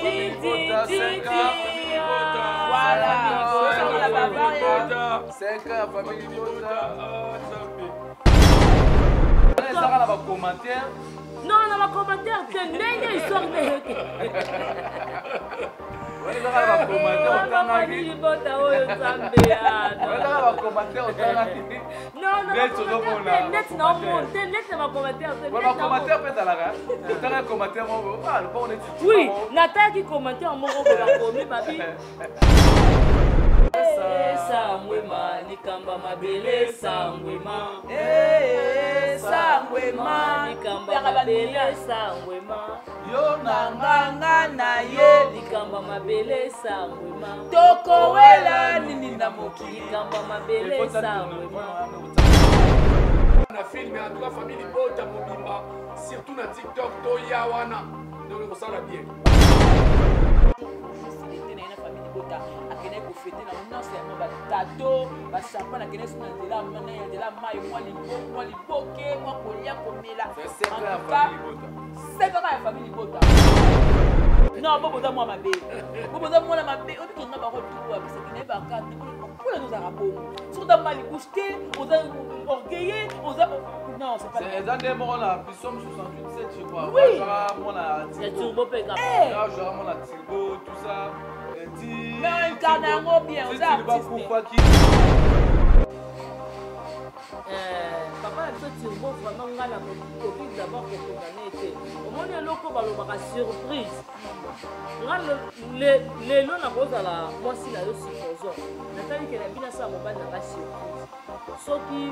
famille Bota, 5 ans. Voilà. 5 ans, famille Bota. Ça va dans commentaire. Non, on va commenter. C'est une histoire de. Oui, Nathalie qui commentait en mot Sangwema, Nikamba Mabele, Sangwema. Sangwema, Nikamba Mabele, Sangwema. Yo nanganga na ye, Nikamba Mabele, Sangwema. Toko wela nini na mokili. Nikamba Mabele, Sangwema. On a filmé en tout cas famille Bota Mobimba, surtout dans TikTok, Toya Wana. Donc ça va bien. Akene ko fêter na non seulement ba tato ba champagne akene sur na de la mai moi liboke moi kolia komela c'est la famille Bota c'est comme la famille Bota non boboza moi mabe boboza moi mabe o bi nga ba ko tuwa parce que ne ba ka pour nous arabo sur dans mali boucheté aux orgueillés aux non c'est pas c'est dans des moments là puis sommes 68 je crois oui moi la c'est turbo pega genre moi la turbo tout ça. Mais incarnant bien, vous avez papa a fait turbo vraiment la copine d'abord pour condamner. Au moins le loco balobaka surprise. Les lots na cause la moi si la supposons. Nathalie que la bina sa mobile na surprise. Soki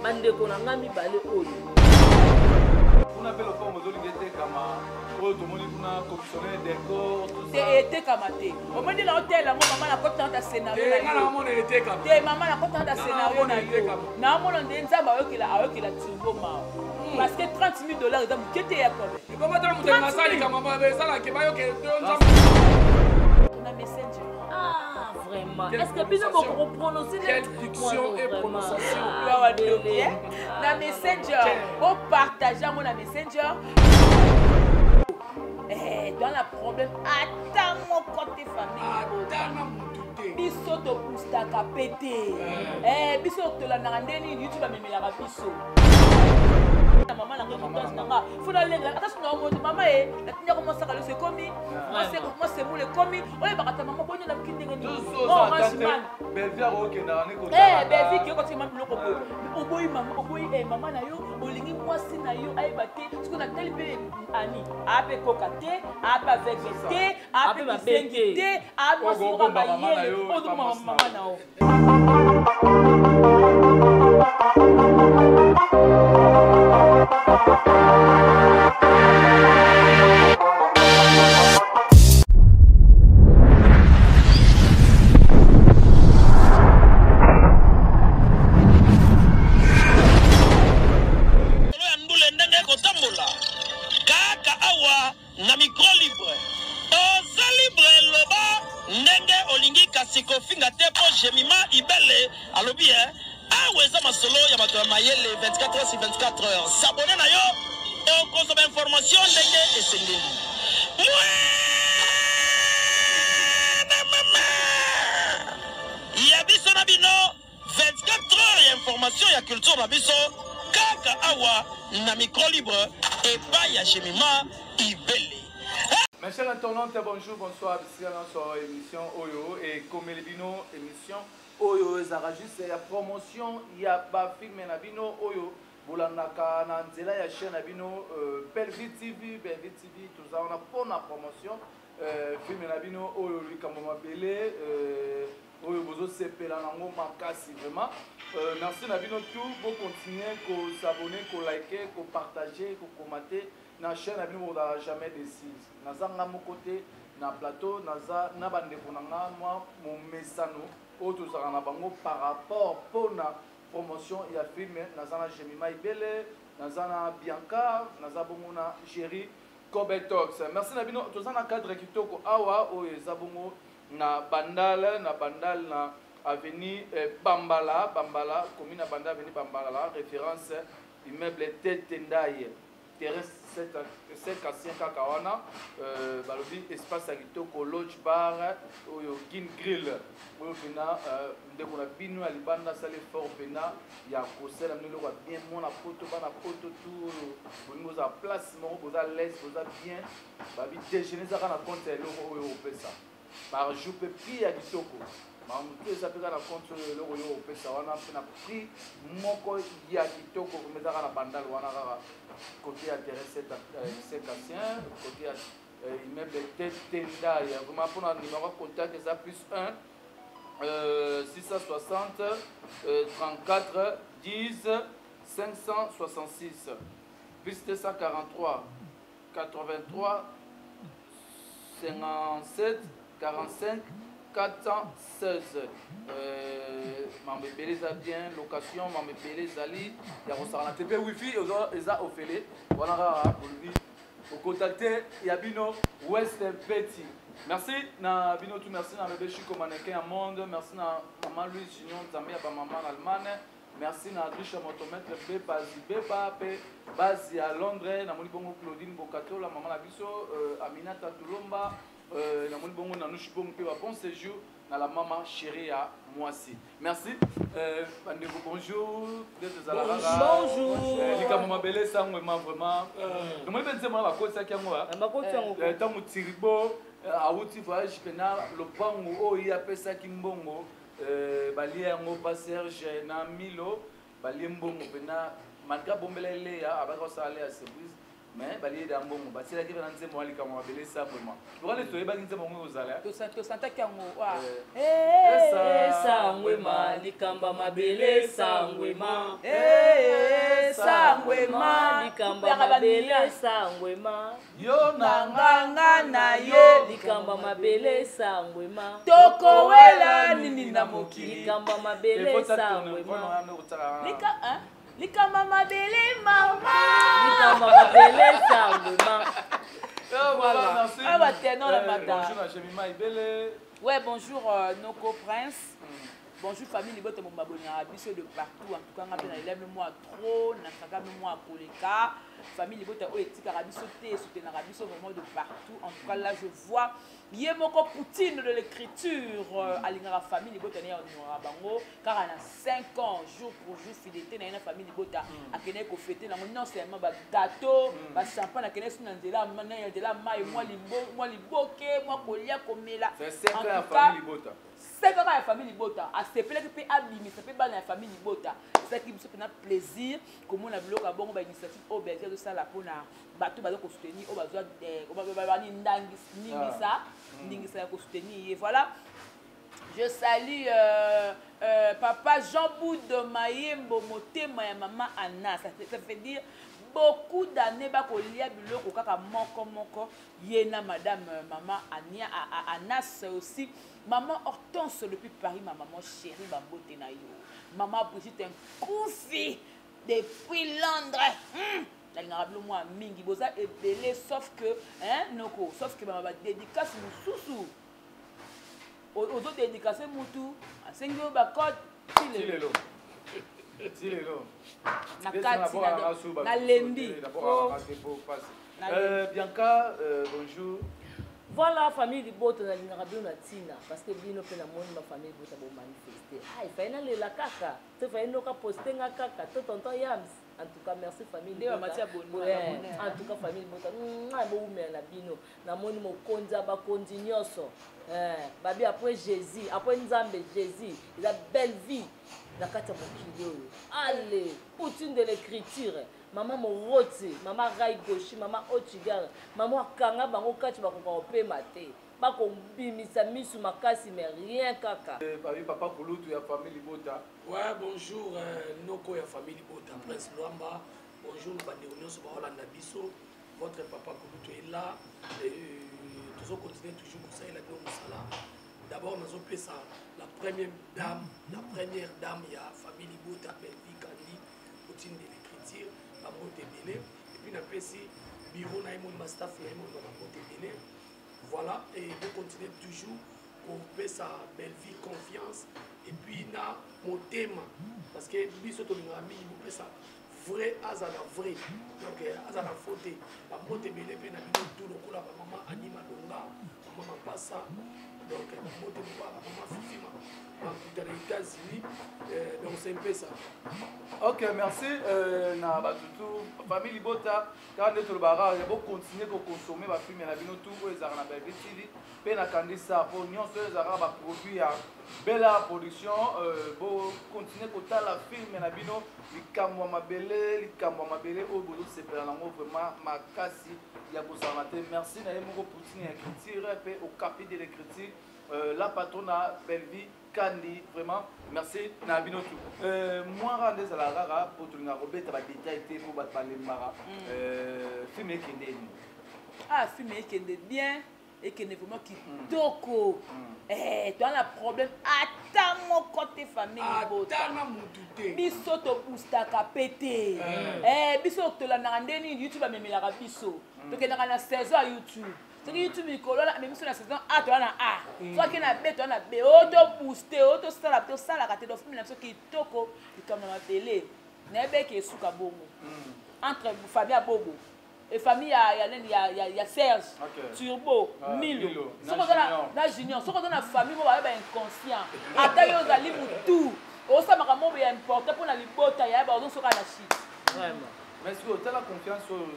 bande ko na ngami balé oyo. On appelle le corps modèle comme tout le monde a commissionné des corps tout ça. T'es kamaté. Au moins de l'hôtel là maman na kota ta scénario na yo. Maman était comme. T'es maman na kota ta scénario na yo. Na mo ndo nzamba ayokela turbo ma. Parce que $30,000 eza mukete ya kobe. Comment tu monter na salle comme maman ça là qui va yo que on a messenger. Ah vraiment. Est-ce que bino ko prononcer quelle diction et prononciation. Na messenger. On partage mon messenger. Dans la problème, attends mon côté famille. Biso to pustaka pété. Biso to la nandeni YouTube amemela biso. Maman la remontage nanga. Faut la lenga. Attention maman la tinya commence à se commis. Moi c'est moi le commis. Oye bakata maman bonne la kinde ngeni. Oh ranchman. Belvia OK na ne ko. Belvia qui ko tima biloko ko. Oboyi maman na yo, olingi mwasi na yo ayebate. Ce qu'on a tel pe ani. Ape kokate, ape avec té, ape bisengité, ape mwasi ko ba yele. Odo maman na yo. S'abonner na yo et consommer information ndenge esengeli. Ya biso na bino 24 heures ya information ya culture na biso kaka awa na micro libre et pas ya Jemima Ibele. Mes chers internautes, bonjour, bonsoir, ici dans notre émission Oyo et comme les bino émission Oyo ça juste la promotion il y a ba film na bino Oyo bolandaka na nzela ya chaîne na bino Belvi TV tout ça on a pour la promotion film na bino Oyo likambo mabele Oyo bozo sepela nango makasi vraiment merci na bino tout pour continuer ko s'abonner ko liker ko partager ko commenter na chaîne na bino on jamais décide nazanga mon côté na plateau naza na bande konanga moi mon mesano auto ça na bango par rapport pour na promotion il y a film nazana Jemima Ibele nazana Bianca nazabongo na Jerry Kobetox merci na bino tozana cadre kitoko awa o ezabongo na bandal na avenue Bambala commune Bambala avenue Bambala référence immeuble Tetendaye terrain 5 à 5 kaka wana balobi espace ya kitoko lodge bar oyo kin grill oyo mpena ndeko na bino ya libanda asala effort mpena ya kosala mino eloko ya bien mwana poto bana poto tu oyo bolingi ozala place moko boza lese boza bien babi déjeuner ezaka na compte ya eloko oyo opesa par jour mpe prix ya kitoko mamutu eza mpe kaka na compte oyo eloko oyo opesa wana mpe na prix moko ya kitoko ezaka na bandale wana kaka côté à terrain 5 à 5 côté à immeuble Tenda il y a vraiment pour un numéro contact ça plus 1 660 34 10 566 plus 243 83 57 45 416 Mambébélé ça bien location Mambébélé Zali il y a Rosarana TP Wi-Fi eza ofele voilà pour lui au contacter Yabino West Petit merci na bino tout merci na bébé Chico mannequin à monde merci na maman Louise Junior Zambia ba maman Allemagne merci na Adricha motomètre Beba base à Londres na moni bongo Claudine Bokato la maman la biso Aminata Tulomba na moni bongo na nushi bongo pe ba bon séjour na la maman chérie à Moissy. Merci. Bandeko bonjour. Bonjour. Lika mama belé ça vraiment vraiment. Nous me pensez moi ba ko ça kiango ha. Ba ko tiango. Tangu tiribo awuti voyage pena le pango o ya pesa kimbongo balie yango pa Serge na Milo balie mbongo pena malgré bombela ile ya abaka sala ya surprise. Mais balie d'ambongo basila ki banze mo alika mo belé ça vraiment. Pour aller toyeba kinze bongo ozala. To santa kiango wa. Sangwema likamba mabele sangwema. Sangwema likamba mabele sangwema. Yo nanganga na ye likamba mabele sangwema. Toko wela nini na mokili likamba mabele sangwema. Likamba mabele mama. Likamba mabele sangwema. Voilà, merci. Ah bah tenons la matin. Bonjour Jemima Ibele. Ouais, bonjour Noko Prince. Bonjour famille Libote mon baboni arabiso de partout en tout cas ngapena lève moi trop na kaka moi koleka famille Libote o etika arabiso té soutenir arabiso vraiment de partout en tout cas là je vois Yemoko Poutine de l'écriture alingara famille Libote na honora bango car on a 5 ans jour pour jour fidélité na famille Libote akene ko fêter na non seulement ba gâteau ba champagne akene suna ndela mana ndela mai moi liboke moi kolia komela c'est 5 ans la famille Libote. C'est quand la famille Libota a sepelé que abimi ça fait la famille Libota c'est qui me fait plaisir comme on a vu le bon initiative au berger de ça la pour na bateau bazo soutenir au besoin on va ni ndangisa ko soutenir et voilà je salue papa Jean Boud Mayembo motema ya maman Anna ça fait dire beaucoup d'années bakolia biloko kaka moko yena madame maman Ania Anas aussi maman Hortense depuis Paris ma maman chérie bambote na yo maman Brigitte Nkoufi depuis Londres la ngablo moi mingi boza ebele sauf que noko sauf que maman dédicace mususu ozo dédicace mutu asengi ba code tilelo na kati na lendi Bianca bonjour. Voilà famille Libote na lingaka bino na tina parce que bino pe na moni ma famille Libote bo manifester ai faina le la kaka te faina ka poster nga kaka to tonton Yams en tout cas merci famille Libote en tout cas famille Libote bo umela bino na moni mo konza ba konzi nyoso babi après Jésus après Nzambe Jésus il a belle vie na kati mokili oyo allez Poutine de l'écriture maman Moroti, maman Rai Goshi, maman Ochigar, maman Kanga bango kati bakoka opema te. Bako bimisa misu makasi mais rien kaka. Papa Kouloutou ya famille Libota. Ouais, bonjour Noko ya famille Libota, Prince Luamba. Bonjour Bandéonion sur Hollanda Bisso. Votre papa Kouloutou est là. Nous allons continuer toujours pour ça il a bien Moussala. D'abord nous avons ça la première dame ya famille Libota Belvi Kandi, Poutine de l'écriture. Et puis, on a fait bureau, on a staff, on a voilà, et on continue toujours pour faire sa belle vie, confiance. Et puis, on a mon thème, parce que nous sommes ami, on fait ça vrai azala vrai donc azala faute bamote ebele mpe na bino tu lokola bamama anima longa mama mapasa donc bamote boba bamama fifima bakuta na États-Unis donc c'est un peu ça. Ok, merci. Na batutu famille Libota quand on va continuer à consommer ba film na bino tout les arna ba TV pe na kandisa pour nyonso les araba produit ya bella production bo continuer ko tala film na bino likamwa mabele o bozo sepela nango vraiment makasi ya kozama te. Merci na yemo ko poutine écriture pe au capi de l'écriture la patronne Belvi Kandi, vraiment, merci Nabinotu. Moi, rendez à la rara pour tout le monde, Robert, tu vas détailler pour battre les maras. Film Kende. Ah, film Kende bien et qui n'est vraiment qui toko. Eh, tu as un problème. Attends mon côté famille. Attends mon douté. Biso to boostaka pété. Eh, biso to la nandeni YouTube a même la rabiso. Donc il y a 16 ans YouTube. C'est que YouTube est même sur la saison A, tu as un A. Soit qu'il y a un B, tu as un B. Auto-boosté, auto-salapé, auto-salapé, auto-salapé, qui toko, comme dans la télé. N'est-ce qui est sous Kabongo. Entre famille à Bobo. Et famille, il y a Serge, Turbo, Milo. Ce qu'on a dans Junior, ce qu'on a dans la famille, on va être inconscient. Attends, il y a des tout. Au sein de la famille, il y a important pour la libota, il y a des choses sur la chute. Vraiment. Mais est-ce que tu as la confiance sur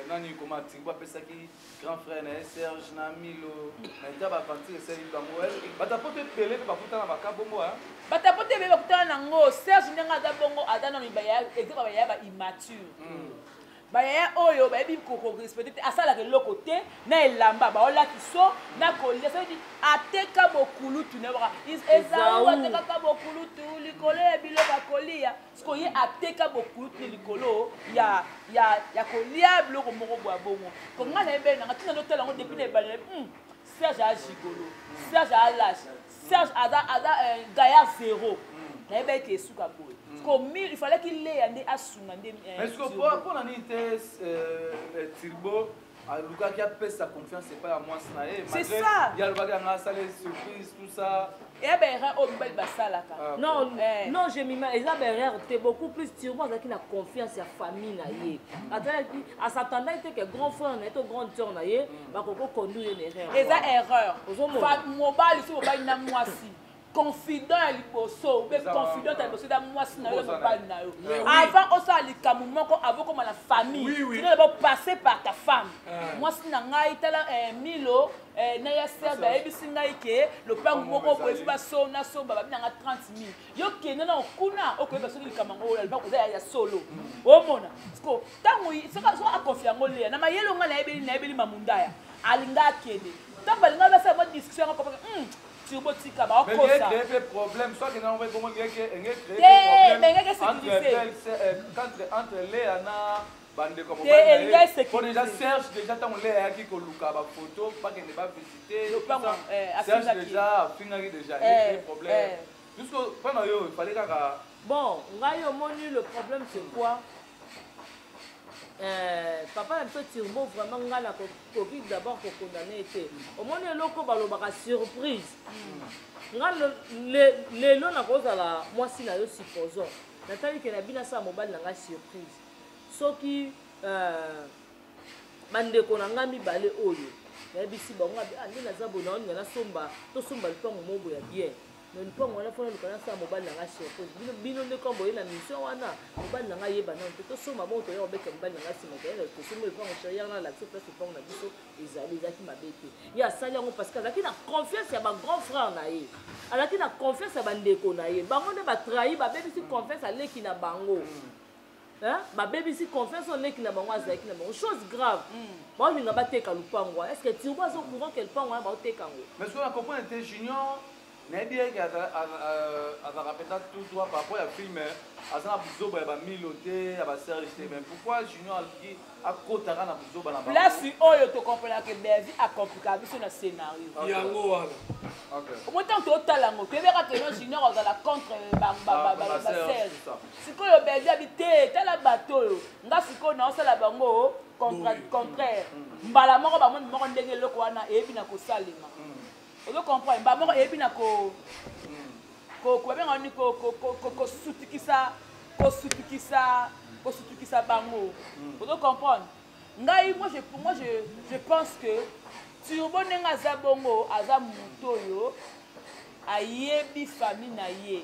Nani comment tu vois ça qui grand frère Serge Namilo n'était pas parti c'est lui Samuel batapote pelé pas kuta na bakabongo hein batapote pelé ba kuta na ngo Serge ndenga da bongo adana mibaya ezeba ba immature baya oyo ba bi ko respecter asala ke lokote na elamba ba ola kiso na kolia ça veut dire ateka bokulu tu ne bra ezao ateka bokulu tu likolo ya bilo ba kolia sko ye ateka bokulu tu likolo ya kolia bilo ko moko bwa bongo ko ngana ebe na tina notela ngo depuis ne ba Serge a gigolo Serge a lâche Serge ada gaillard zéro na ebe ke suka boy. Il fallait qu'il ait un assunga. Est-ce que pour la nité Turbo, Luka qui a fait sa confiance, c'est pas la moi c'est ça. Il y a le bagage dans la surprise, tout ça. Et ben on bel basala. Non, non, j'ai mis ma Isabelle, t'es beaucoup plus Turbo qui a confiance à famille na yé. À s'attendre que grand frère na to grand sœur na yé, ba ko conduire une erreur. Et ça erreur. Mobile ici mobile na moi si. Confident à l'hyposo, mais confident à l'hyposo, moi, c'est avant, on s'est dit qu'à moment avant comme la famille, tu dois passer par ta femme. Moi, c'est un Milo, Naya Serbe, Ebisingaïke, le père Moko, Basso, Nasso, Babina 30 000. Yo qui n'est pas Kuna, ok, parce que le Cameroun, elle va vous aller à solo. Oh mon, tant que ça va confier en lui, n'a pas yellow, n'a pas Mamundaya, Alinga Kede. Tant que l'on a fait une discussion, Turbo tika ba ko ça. Mais il y a problème soit que non on comment il y a entre Léana bande comme on déjà Serge déjà tant Léa qui ko luka ba photo pas qu'elle ne va visiter Serge déjà finali déjà il y a des problèmes jusqu'au pendant yo il fallait kaka bon ngayo moni le problème c'est quoi papa un peu Turbo vraiment ngala Covid d'abord pour condamner était au moins loko balobaka surprise ngala le non na cause la moi si na yo supposons natali que na bina sa mobile na nga surprise soki bandeko na nga mibale oyo na bisi bango andi na zabona on na somba to somba le temps mobo ya bien mais pas on a fait le canal ça mobile na surprise bino ne kombo na mission wana mobile na yeba na to soma bon to yo beka mobile na sima ke to soma pas on chercher na la place pour na biso ezali zaki mabete ya sali ngo parce que zaki na confiance ya ba grand frère na ye alaki na confiance ya bandeko na ye bango ne ba trahi ba bébé si confiance aleki na bango hein ba bébé si confiance aleki na bango azaki na bango chose grave bon ninga ba teka lupango est-ce que tu vois au courant quel pango ba teka ngo mais ce qu'on comprend était junior Nadi a répété tout droit par rapport au film. Azana Buzoba a miloté, a Serge. Mais pourquoi Junior a côté à la Buzoba? Là, si on te comprend que Berzi a compliqué sur le scénario. Au moins, tant que tu as l'amour, tu verras que Junior a la contre Serge. Si tu as Berzi habité, tu as la bateau. Là, si tu as la bango, contraire. Mbala moko ba mon moko ndenge loko wana ebi na ko salima. Vous comprenez? Bah moi et puis na ko ko bien on ko sutikisa kosutukisa bango. Vous comprenez? Ngai, moi je pense que Turbo nenga za bongo aza mutoyo ayebi famille na ye.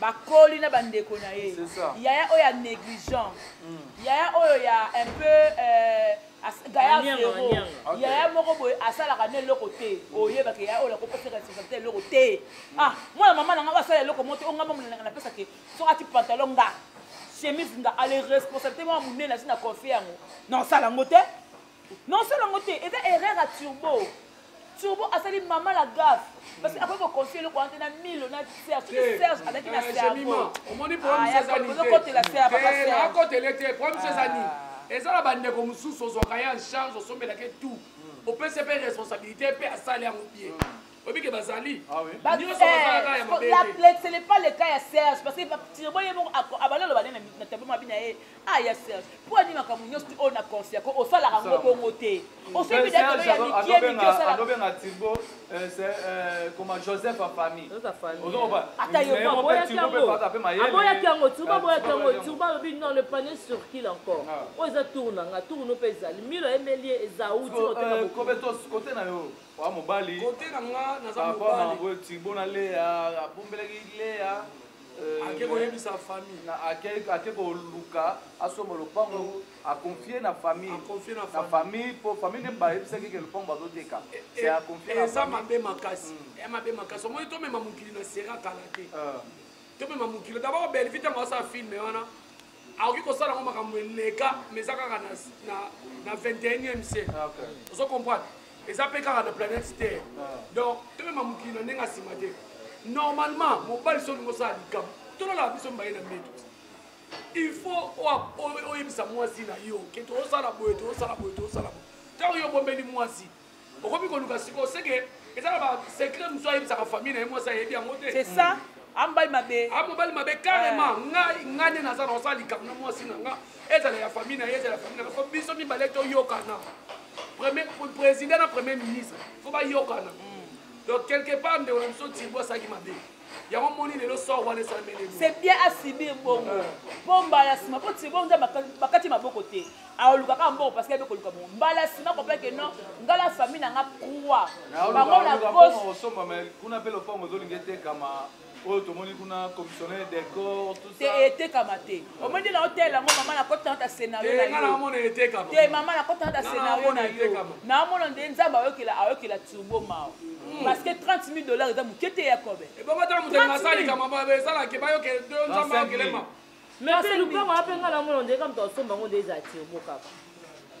Bakoli na bandeko na ye. Yaya oya négligent. Yaya oyo ya un peu Gaya zéro. Yaya moko boy asala kana loko te. Oye ba ke yaya ola ko pesa responsabilité loko te. Ah, moi maman na nga sala loko moto onga maman na pesa ke so ati pantalon nga. Chemise nga ale responsabilité moi munene na sina confier ngo. Non sala ngote. Non sala ngote. Et erreur à Turbo. Turbo a sali maman la gaffe. Parce qu'après vous confiez le compte na 1000 on a Serge avec une cerveau. On moni problème c'est ça. On côté la serre papa serre. À côté l'été problème c'est ça ni. Et ça la bande comme sous so en charge au sommet la tout. On peut se faire responsabilité peut à salaire en pied. Oui, que Bazali. Ah oui. Ce n'est pas le cas à Serge parce que Turbo est bon à baller le balai na tabou mabina e. Ah ya Serge. Pour dire ma kamunyo on a conscience ko sala rango bongoté. On sait bien que ya Mikie sala. On bien à Turbo c'est comme Joseph en famille. Sa famille. On va. Attends, boya kiango, Turbo lobi non le panier sur qui encore. Oza tourna, nga tourno pesa. Milo emelie ezauti côté na yo. Wa mobali. Côté na nga na za mobali. Papa Turbo na Léa, abombelaki Léa. Akeko yebi sa famille. Na akeko luka asomo lopango a confier na famille. Na famille pour famille ne ba yebisa ke lopango bazoteka. C'est à confier na famille. Ça m'a bien makasi. Et m'a bien makasi. Moi to même mukili na sera kalate. To même mukili d'abord belle vite moi ça filme wana. Aoki ko sala ngoma kamwe leka mais ça kaka na 21e siècle. Vous comprenez? Et ça peut kaka na planète Terre. Donc to même mukili na nenga simate. Normalement, mon bal son ngosa dikam. Tout la biso mbaye na metu. Il faut o yebisa mwasi na yo. Ke to sala boye. Tant yo bombeli mwasi. Okobi ko luka siko seke ezala ba secret mso yebisa ka famille na mwasi yebi angote. C'est ça. Ambali mabe. Ambali mabe carrément. Ngane na sana osali kam na mwasi na nga. Ezala ya famille na ezala famille na ko biso mi balé to yokana. Premier président na premier ministre. Faut ba yokana. Donc quelque part de on so Turbo ça qui m'a dit. Il y a un moni le sort wala ça mele. C'est bien à subir bongo. Bomba la sima ko Turbo nda bakati maboko te. A oluka ka mboko parce que be ko luka bon. Mbala sima ko pe que non, ngala famille na nga croix. Bango la gauche. On somba mais kuna pe le fond zolingete kama oh tout le monde kuna commissionnaire décor tout ça. C'est été kamate. Au moins dans hôtel ngo maman na kota ta scénario na yo. Ngala mona été kama. Te maman na kota ta scénario na yo. Na mona ndenza ba ayokela Turbo mao. Parce que $30 000 eza mukete ya kobe. Et bon madame de masali kama ba ça la ke ba yo ke 2 ans ba ke lema. Mais c'est le pas moi penga na mona ndeka mto somba ngo ndeza Turbo kaka.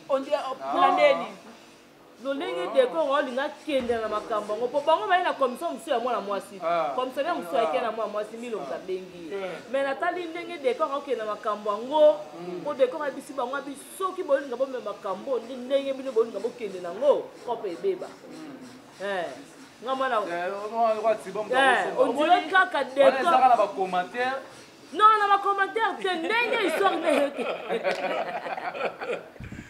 On dit planeni. Lolenge deko ngolinga kende na makambo ngo bango ba ina commission musu ya mwana mwasi. Commission musu ya kena mwana mwasi milo mzabengi. Mais natali ndenge deko ngo na makambo ngo ko deko ka bisi bango biso ki bolinga bo me makambo ndenge bino bolinga bo kende na ngo ko pe beba. Ngamana on dirait kaka deko. On est dans commentaire. Non, dans ma commentaire, c'est ndenge histoire ne.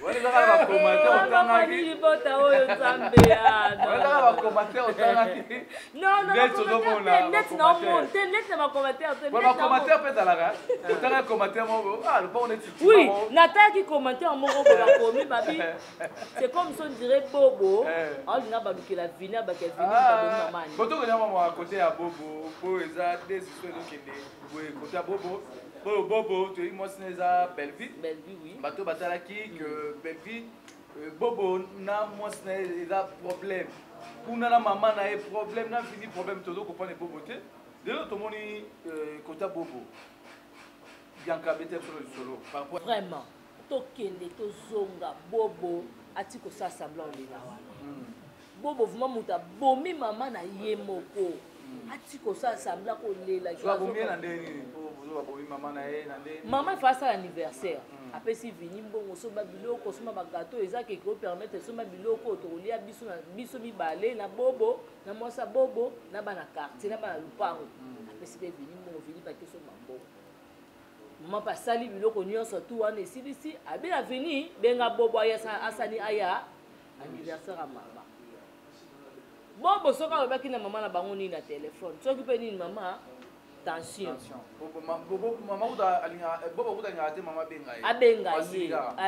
On est dans la commentaire on t'a dit bota oyo nzambe ya. On est dans la commentaire on t'a dit. Non, net non monte, net ma commentaire, c'est net. Ma commentaire peut dans la on t'a commentaire moi le bon on est. Oui, Nata qui commentaire mon ko ba komi babi. C'est comme si on dirait Bobo. On n'a pas vu que la vina ba ke vina ba maman. Boto ko nyama moi à côté à Bobo, po eza des histoires kende. Oui, côté à Bobo. Bobo, tu es moi c'est ça Belleville. Belleville oui. Bateau batalaki que Belleville Bobo na moi c'est ça problème. Pour na maman na problème na fini problème todo ko prendre Bobo te. De l'autre moni côté Bobo. Bianca bete pro solo. Vraiment. Tokende to zonga Bobo atiko ça semblant de la wana. Bobo vraiment muta bomi maman na yemoko. Atiko ça semblant ko lela. Tu vas combien na ndeni? Maman fait ça l'anniversaire. Après si vini mbongo so ba biloko so ba gâteau ezaki ko permettre so ba biloko to lia biso na biso bibalé na Bobo na mosa Bobo na bana quartier na bana lupango. Après si vini mbongo vini ba keso mambo. Maman pas sali biloko nyonso tout wana ici abi a vini benga Bobo aya asani aya anniversaire à maman. Bobo soka ba kina maman na bango ni na téléphone. Soki pe ni maman tension maman uta alinga bobo uta ngate mama benga ye abenga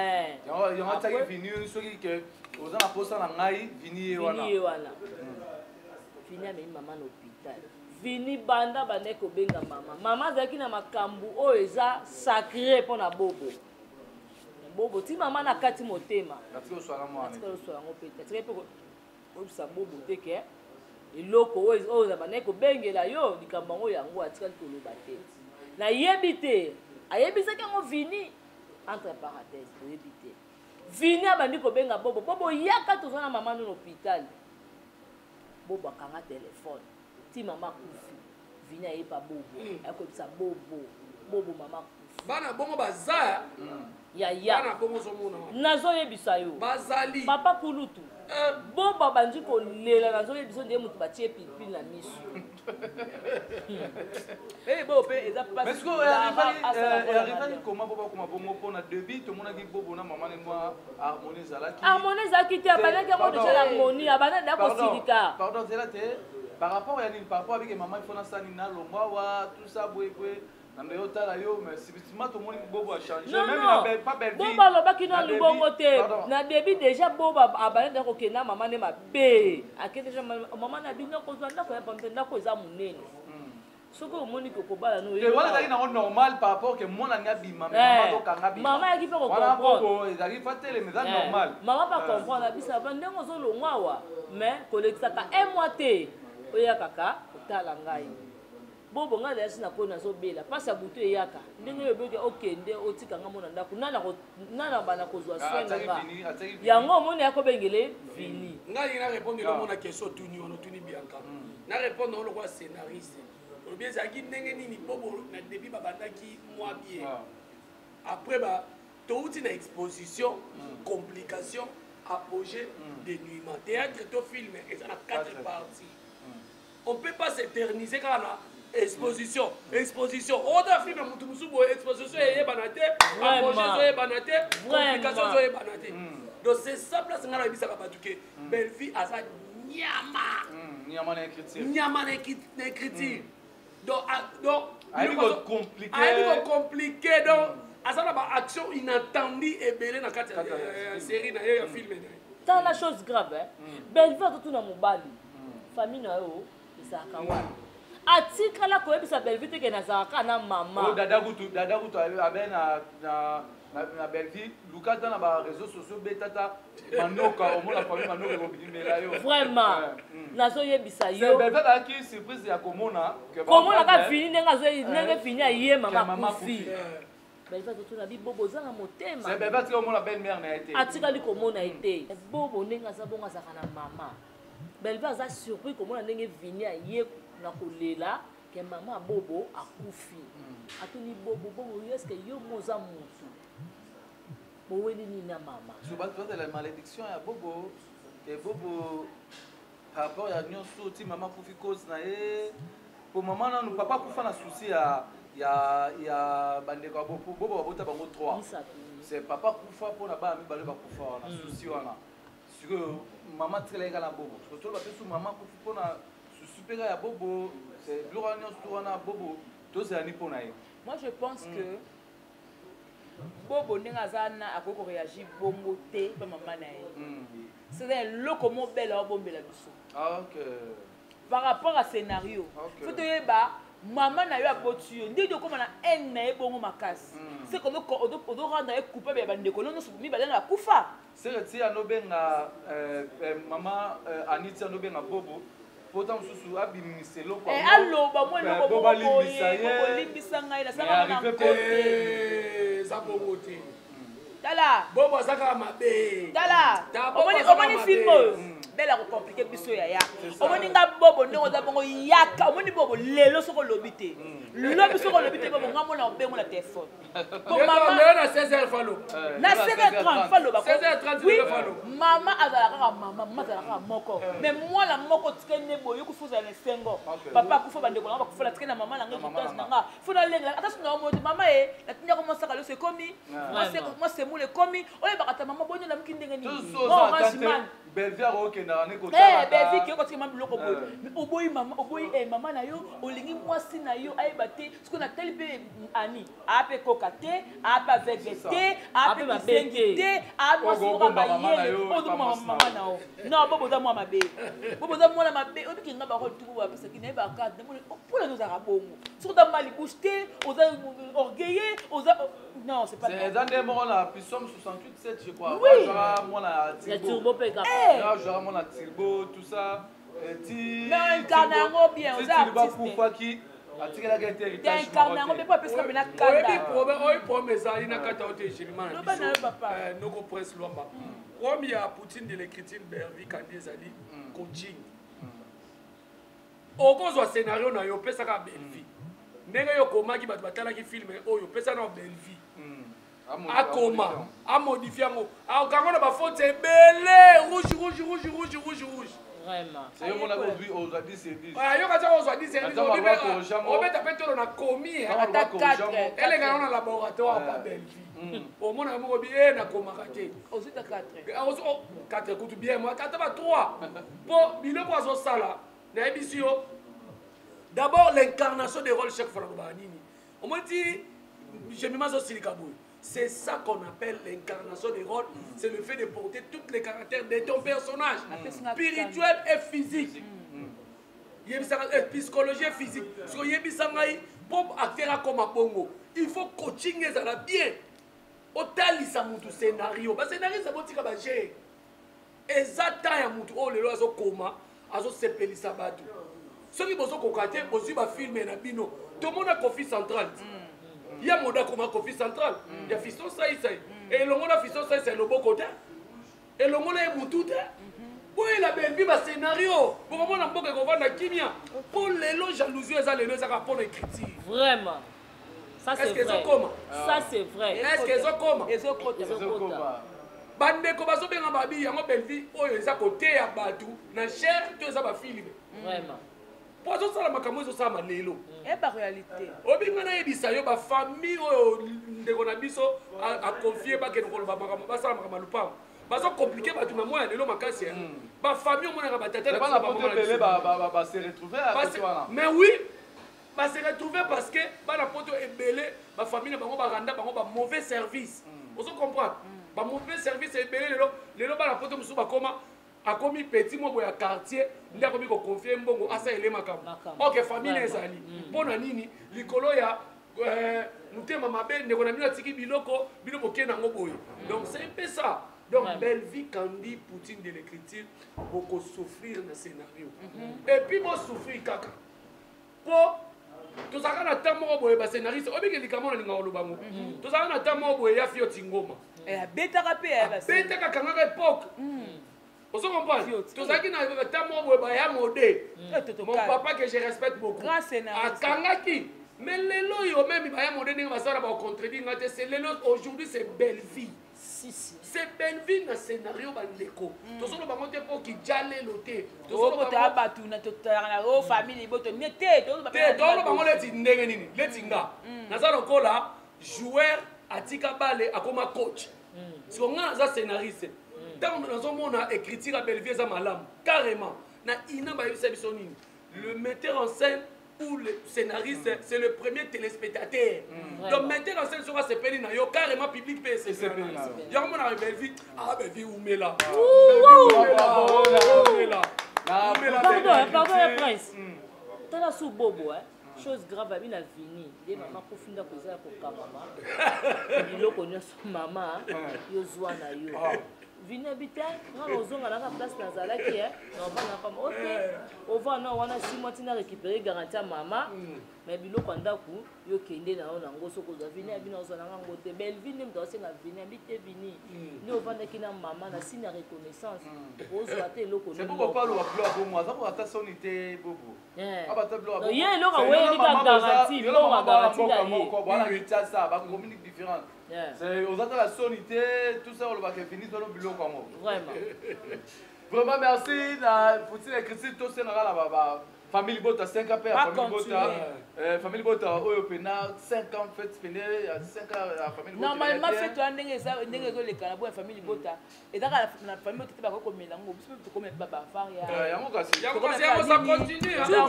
ye yango taki vini soki ke oza na posa na ngai vini ye wana vini amemi mama na hôpital vini banda bande kobenga mama azalaki na makambo oyo eza sacré mpo na bobo ti mama na kati motema atika oswala yango mpe atika mpe oyebisa bobo te ke eloko oyo na bande kobengela yo likambo yango yango atikali koloba te nayebi te ayebisaki yango vini entre parenthèse oyebi te vini abandi kobenga bobo yaka toza na mama no na hôpital bobo akanga telefone ti mama kufi vini ayepa bobo akoyebisa bobo mama kufi bana bongo baza yaya bana bongo zomona nazoyebisa yo bazali papa kulutu bobo abandi kolela nazoyebisa nde moto batie pilipili na miso bobo mpe eza arrivani koma bobo akoma bongo mpona début tomonaki bobo na mama ne mwa harmonie ezalaki te abandaki yango déjà l'harmonie abandaki da kosilika pardon zela te par rapport ya nini par rapport avec maman il faut na sani na longwa wa tout ça boye nando yo tala yo mais subtilement tout monde bobo a changé même na pas belle vie bobo alobaki na libongo te na début déjà bobo abandaki da kokenda mama ne mabe akende déjà mama na bino kozwa ndako ya pampe ndako eza monene soki omoni kokobala no wana ezalaki nango normal par rapport ke mwana nga bima mama tokanga bima mama yaki mpe kokomprendre ezalaki fa teleme eza normal mama mpe comprendre abisa ba ndenge ozolongwa awa mais kolekisaka un mois te oya kaka otala ngai bobo ngai dayasi na koni nazobela mpasi ya butu eyaka ndenge oyo oyoki okende otikanga mona ndako nana bana kozwa soin na nga yango omoni yakobengele vini ngai na répondre omona question tuni ono tuni bianka na répondre olokwa scénariste olobi ezalaki ndenge nini bobo na début babandaki mwa bien après touti na exposition complication apogée dénuement théâtre to film eza na 4 parties on peut pas s'éterniser kaka na exposition oda film ya mutu mosusu boye exposition eyebana te apogée ezoyebana te complication ezoyebana te donc c'est ça place ngai nayebisaka bato ke belle vie aza nyama na écriture donc compliqué donc aza na baaction inattendue ebele na kati ya série na ye ya film tant la chose grave belle vie atotuna mobali famille na yo ezalaka wana atikala koyebisa belle vie teke nazalaka na mama dada kutu abe na belle vie luka ta na baréseau sociaux betata manoka omona famille manoka ekobimela yo vraiment nazoyebisa yo belle vie azalaki surprise ya komona ka vini ndenge vini aye mama kufi belle vie atotuna bibobo oza na motema belle vie atika omona belle mère na ye te atikali komona ye te bobo ndenge aza bongo azalaka na mama belle vie aza surpris komona ndenge vini aye na kolela ke mama bobo akufi atuni bobo eske yo moza mutu boweni nini na mama sobatozala la malédiction ya bobo ke bobo par rapport ya nyonso ti mama akufi cause na ye po mama nanu papa akufa na souci ya bandeko ya bobo babota bango 3 c'est papa akufa mpona bana mibale bakufa wana souci wana sikoyo mama tikelaki kaka na bobo tolo bapesu mama akufi mpona supéra ya bobo c'est biloko nyonso wana bobo tozalani mpona ye. Moi je pense que bobo ndenge aza na akoki koréagir bongo te mpe mama na ye c'est eloko mo bela obombela biso par rapport à scénario fo toyeba mama na yo aboti yo ndenge okóma na haine na ye bongo makasi c'est que odorendre ye coupable ya bandeko no nyonso mibale na bakufa seke ti anobenga mama aniti anobenga bobo pourtant mosusu abimise eloko aloba mo eloko bokolimbisa ngai nasaka na kote eza bongo te tala bobo azaka mabe tala omoni film oyo bela kokomplike biso yaya omoni nga bobo ndenge oza bongo yaka omoni bobo lelo soko olobi te lobi soko olobi te bobo nga mona obengo na telefone na 16h falo na 16h30 falo bako 16h30 falo mama azalaka kaka mama azalaka moko mais mwana moko tikende boye kufuza na sengo papa kufa bandeko na bakufa tikende na mama na ngai kitasi na nga funa lenga atasi na moto mama e natinya ko mosaka lo se komi moi c'est moule komi oye bakata mama bonyo na mkindenge ni Belvia okenda ne ko ta Belvia ki ko tika biloko boy oboyi mama na yo olingi mwasi na yo ayeba te siko na teli pe ani ape koka te ape vegete ape mabengi te ape mwasi ko bayele ozo mama na yo non boboza mwa mabe boboza mwa mabe obiki nga ba ko tuku ba pesa ki ne ba ka pour les autres bongo siko da mali boucher oza orgueilleux oza non c'est pas c'est dans des moments là puis somme 68 7 je crois oui moi la turbo pe là je mon la turbo tout ça ti mais incarné bien aux artistes pourquoi qui atikela ka été t'es incarné mais pas parce que mena kanda oui promesse ina kata ote chilima na biso noko presse lomba comme il y a Poutine de l'écriture Bervi Kandi ezali coaching okozwa scénario na yo pesa ka Belvi ndenge yo komaki bato batalaki film oyo pesa na Belvi akoma amodifie yango akango na bafaute ebele rouge vraiment c'est yo mona aujourd'hui aujourd'hui c'est dit yo kaza aujourd'hui c'est dit obeta petolo na komi elenga na laboratoire pa Belvi omona moko bi na komaka te osita 4 kutu bien moi 4 ba 3 po biloko azosala na ebisi yo d'abord l'incarnation des rôles chaque fois na nini on me dit je me mazo silikaboy. C'est ça qu'on appelle l'incarnation des rôles. C'est le fait de porter tous les caractères de ton personnage, spirituel et physique. Psychologie et physique. Parce que pour acteur comme un bongo, il faut coaching ça bien. Otali sa mutu scénario. Parce que scénario c'est bon tika ba gérer. Exactement ya mutu oh lelo azo koma, azo sepelisa batu. Ceux qui bozo kokate, bozi ba filmer na bino. Tout le monde a Kofi Central. Il y a moda comme Kofi Central. Il y a Fiston Saïsaï. Et le monde a Fiston Saïsaï, c'est le beau côté. Et le monde est moutout. Pour la belle vie, c'est scénario. Pour le monde a beaucoup de la kimia. Pour les lots jalousies, les lots, ça va pour l'écriture. Vraiment. Ça c'est vrai. Ça c'est vrai. Est-ce qu'ils ont comment? Ils ont comment? Bande ko bazo benga babi yango belle vie oyo eza côté ya batu na cher to eza ba film. Vraiment. Pour ça la makambo ezo sama lelo. Et par réalité. Obinga na yebisa yo ba famille oyo ndeko na biso a confier ba keno ko ba makambo ba sala makambo lupa. Bazo compliqué ba tu na moya lelo makasi. Ba famille mona ka ba tata na ba belé ba se retrouver à toi. Mais oui, ba se retrouver parce que ba la poto ebelé ba famille bango ba randa bango ba mauvais service. Vous comprenez? Ba mauvais service ebelé lelo ba la poto musu ba koma akomi petit mo boya quartier ndia komi ko confier mbongo asa ele makambo. OK famille ezali. Pona nini likolo ya mutema mabe ndeko na bino tiki biloko bino boke nango boye. Donc c'est un peu ça. Donc belle vie Kandi Poutine de l'écriture beaucoup souffrir dans scénario. Et puis moi souffrir kaka. Po to saka na tamo boye ba scénariste obike likamo na linga olobango. To saka na tamo boye ya Fio Tingoma. Beta rapé ba. Beta ka kanga époque. Vous comprenez? Tout ça qui n'a pas de modé. Mon papa que je respecte beaucoup. Grand scénario. Kangaki. Mais les lois même il va y modé va ça va contredire c'est les lois aujourd'hui c'est belle vie. C'est belle vie dans scénario bandeko. Tout ça ba monter pour qui jale loté. Tout ça ba batu na totara o famille boto nete to ba. Te to ba ngole ti ndenge nini? Letinga. Na ça lokola joueur atika bale akoma coach. Si on a ça scénariste. Dans nous avons écrit la belle vie carrément. Le metteur en scène ou le scénariste, c'est le premier téléspectateur. Donc, le metteur en scène sera s'appeler carrément public PC. Il y a une belle vie. Ah, belle vie, où met là? Pardon, prince. Tu as sous bobo, hein? Chose grave à la vini. Les mamans pour finir causer pour maman. Ils connaissent maman. Ils sont yo. Vini habiter, on a la place dans la qui est, on va na femme. OK. On va na wana 6 mois tina récupérer garantie à maman. Mais bilo kwanda ku yo kende na ona ngoso ko za vini abina ozo na ngote. Belle vini mdosse na vini habiter vini. Ni on va na kina maman na signe reconnaissance. Ozo ate loko. C'est pourquoi pas le bloc pour moi, ça pour ta sonité bobo. Ah bah tableau. Non, yé lo ka we ni ka garantie, lo ka garantie da yé. Voilà, il y a ça, ba communique différent. C'est aux autres la sonité, tout ça on va finir dans le bureau comme vraiment. Vraiment merci na Poutine écriture tout ça là famille Bota 5 ans père famille Bota famille Bota oyo pena 5 ans fait finir 5 ans la famille Bota normalement fait toi ndenge zo le kana bo famille Bota et dans la famille Bota ba ko melango biso to comme baba faria yango kasi ça continue la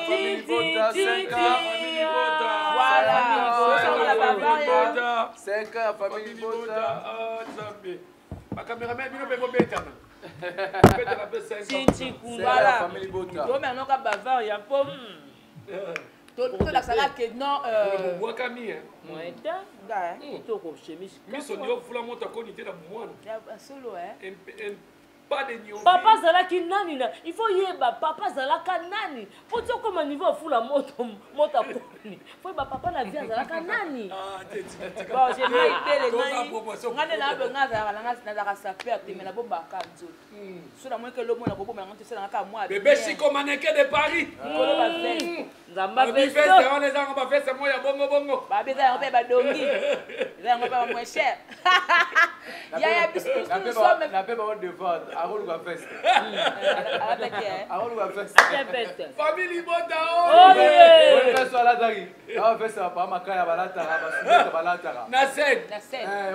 famille Bota 5 ans famille Bota voilà Bota 5 ans famille Bota ma caméraman bino pe bobetana voilà to maintenant ka bavaria po to la sala que non moi Camille moita ga to ko chemise miso ndio fula moto akoni te na mwana solo pas de nyobi papa zalaki nani na il faut yeba papa zalaka nani po to comme niveau fula moto akoni faut ba papa na vie zalaka nani bon j'ai mis télé ngane na be ngaza la ngasa na sa perte mais na bomba ka nzoto so na moi que lo mona ko bomba ngante sala ka moi bébé Chico mannequin de Paris kolo ba fait nzamba on fait ça on les a on va faire ça moi ya bongo ba beza on peut ba dongi là on va moins cher ya biscuit nous sommes na pe ba devoir arolo ka fest arolo ka fest famille Bota oh yeah on fait la dari on fait ça pa makaya balata ba balata na scène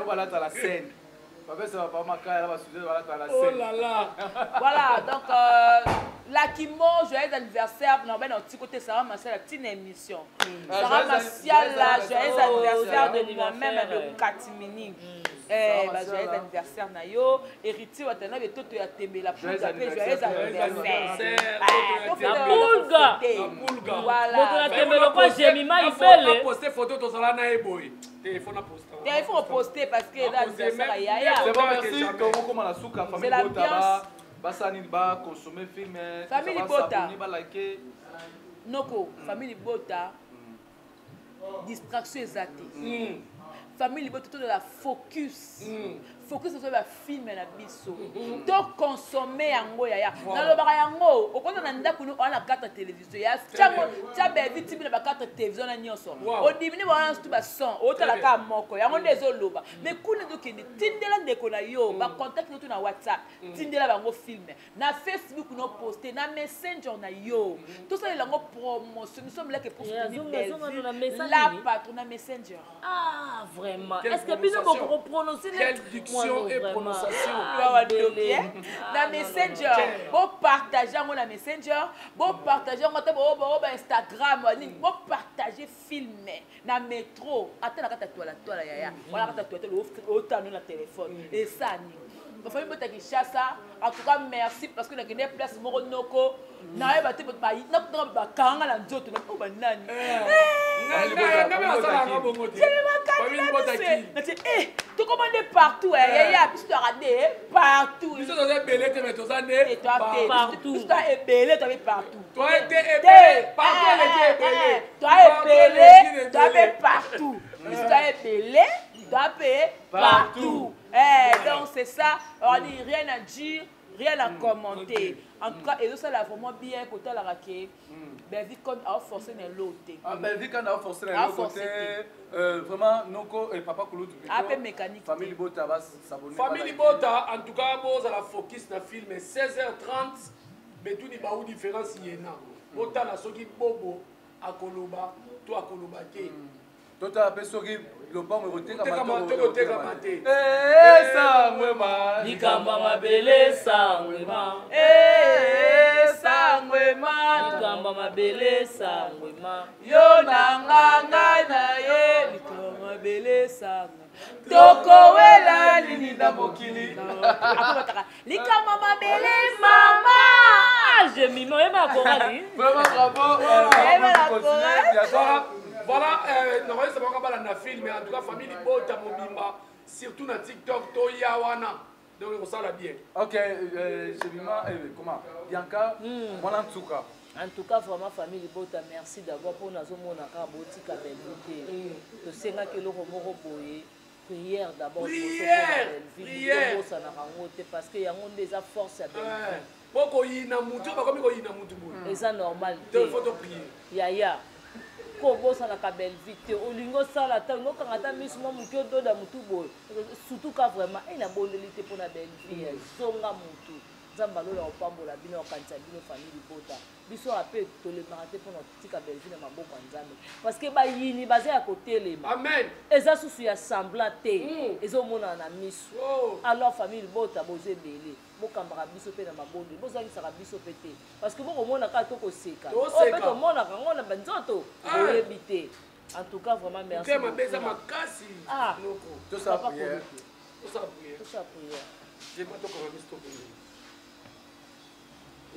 on balata la scène on fait ça pa makaya ba sujet balata la scène oh là là voilà donc la Kimo joyeux anniversaire non ben petit côté ça va c'est la petite émission Sarah Martial la joyeux anniversaire de moi-même de Katimini joyeux anniversaire na yo héritier watana be toto ya tembela pour appeler joyeux anniversaire Pulga voilà moto na tembelo kwa Jemima Ibele poster photo to sala na eboy téléphone à poster il faut poster parce que l'anniversaire ya c'est bon merci comme la souka famille Bota basani ba consommer film famille Bota ba liker noko famille Bota distraction exacte famille Bota tout de la focus focus sur la film na biso to consommer yango ya na lobaka yango okona na ndako no na carte télévision ya chango cha be victime na ba carte télévision na nyoso o dimini ba tout ba son o tala ka moko yango ndezo loba mais kuna do kende tindela ndeko na yo ba contact no na WhatsApp tindela bango film na Facebook no poster na Messenger na yo tout ça lango promotion nous sommes là que pour soutenir la patron na Messenger ah vraiment est-ce que bino boko prononcer et prononciation na Messenger bon partager mon na Messenger bon partager mon Instagram bon partager film na métro attends na toile yaya voilà kata toile autant na téléphone et ça ni ma famille Bota Kinshasa en tout cas merci parce que na kende place moko noko na ba te ba na kanga na nzoto na ko banani tu commandes partout, il y a plus de radés partout. Tu dois être belé, tu mets ton année. Et toi, partout. Tu dois être belé, tu es partout. Toi, tu es belé, partout, tu es belé, tu es partout. Tu dois être belé, tu dois payer partout. Donc, c'est ça. On dit rien à dire, rien à commenter. En tout cas, et ça, là, vraiment bien, côté la raquette. Belgique a forcé dans l'autre. Belgique a forcé dans l'autre. Vraiment, Noko et Papa Koulout. Appel mécanique. Famille Bota va s'abonner. Famille Bota, en tout cas, vous allez focus dans le film 16h30. Mais tout n'est pas où différence il y a. Bota na soki bobo à Koloba, toi à Koloba qui. Tota pesoki loba mo teka maté. Sangwema. Likamba mabele sangwema. Sangwema. Likamba mabele sangwema. Yo nanganga na ye likamba mabele sangwema. Toko wela nini na mokili. Likamba mabele mama. Je m'y mets ma chorale. Vraiment bravo. Voilà, normalement c'est pas mal dans film, mais en tout cas famille Bota mobimba, surtout dans TikTok, to yawana. Donc on ça la bien. OK, Jemima comment Bianca, voilà en tout cas. En tout cas, vraiment, famille Bota, merci d'abord pour nous avoir boti kabelité. Le Seigneur que le romoro boye. Prière d'abord. Prière. Parce qu'il y a des forces à bénéficier. Pourquoi il y a mutu, pas comme il y a mutu. Et ça normal. Il faut prier. Yaya. Kobo sana ka belle vite olingo sala tango kangata mismo muki ododa mutu boy surtout ka vraiment ina bondelité pour na belle vie zonga mutu nzambe alola kopambola bino okanisa bino famille libota biso ape tolemaka te mpona tika belvi na maboko ya nzambe parce que bayini baza ya kotelema amen eza susu ya sembla te ezomonana na miso alors famille libota boza ebele bokambaka biso mpe na mabondo bozangisaka biso mpe te parce que bokomonaka tokoseka oyo mpe tomonaka ngo na banzoto boyebi te en tout cas vraiment merci mabeza makasi tosala prière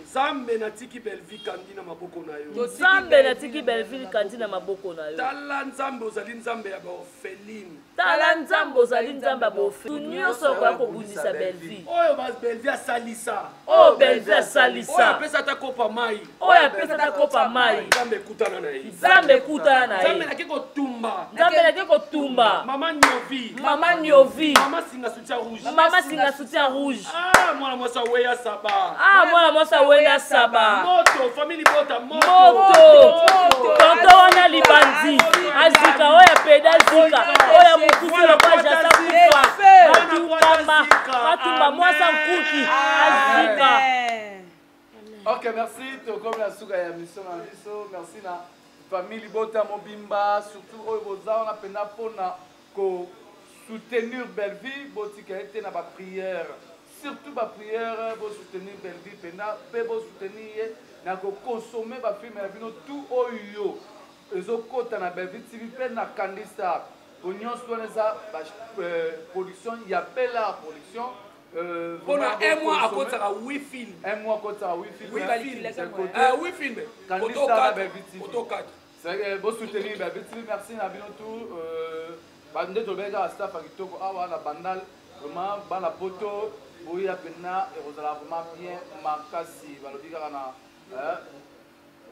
nzambe natiki belvi kandi na maboko na yo nzambe natiki belvi kandi na maboko na yo tala nzambe ozali nzambe ya baorpheline tala nzambe ozali nzambe ya baorpheline nyonso okoya kobundisa belvi oyo belvi asalisa oyo belvi asalisa oyo apesa ata kopa mai oyo apesa ata kopa mai nzambe ekutana na ye nzambe ekutana na ye nzambe nake kotumba nzambe nake kotumba mama nyovi mama singa soutien rouge mwana mwasa weya saba mwana mwasa wena saba moto famille bota moto tonto wana libandi azika oya peda zika oya mukufi na bajasa kufa batumba mwasa nkuki azika. Ok, merci tokomi na suka ya mission na biso merci na famille libota mobimba surtout oyo boza wana mpena mpona soutenir Belleville botika ete na baprière surtout baprière bosoutenir Belleville mpena mpe bosoutenir ye na kokonsome bafilme na bino tout oyo ezokota na Belleville TV mpe na kandisa po nyonso wana eza production ya Bella production Pona un mois à côté à 8 films. Un mois à côté à 8 films. 8 films. Auto 4. C'est que vous soutenez Belleville TV, merci na bino tout bande to bega staff akitoko awa na bandal vraiment bana poto boya pena et vous allez vraiment bien makasi balobi kaka na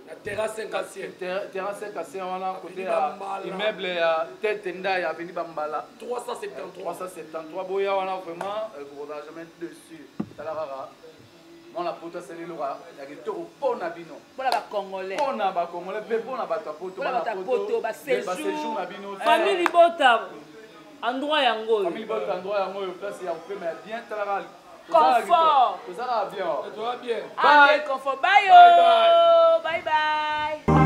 la terrasse 5 terrasse 5 wana côté ya immeuble ya tête nda ya veni bambala 373 boya wana vraiment vous n'avez jamais dessus talara mona poto c'est lora ya kitoko pona bino pona ba congolais pe pona ba poto bana poto ba séjour na bino famille bota endroit yango famille bota endroit yango yo place ya pe mais bien talara confort ça va bien ça va bien allez confort bye bye bye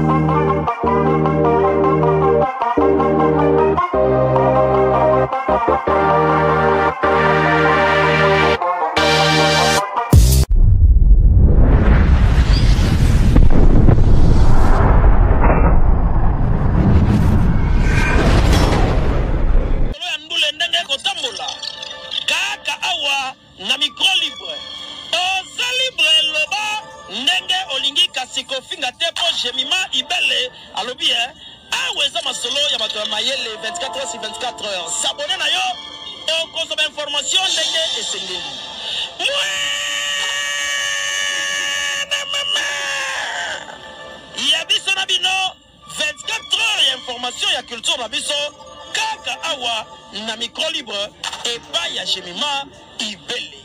na micro libre oza libre loba ndenge olingi kasi kofinga te po jemima ibele alobi awa eza masolo ya bato ya mayele 24 heures sur 24 heures s'abonne na yo okozoma information ndenge esengeli ya biso na bino 24 heures ya information ya culture na biso kaka awa na micro libre epai ya jemima ibele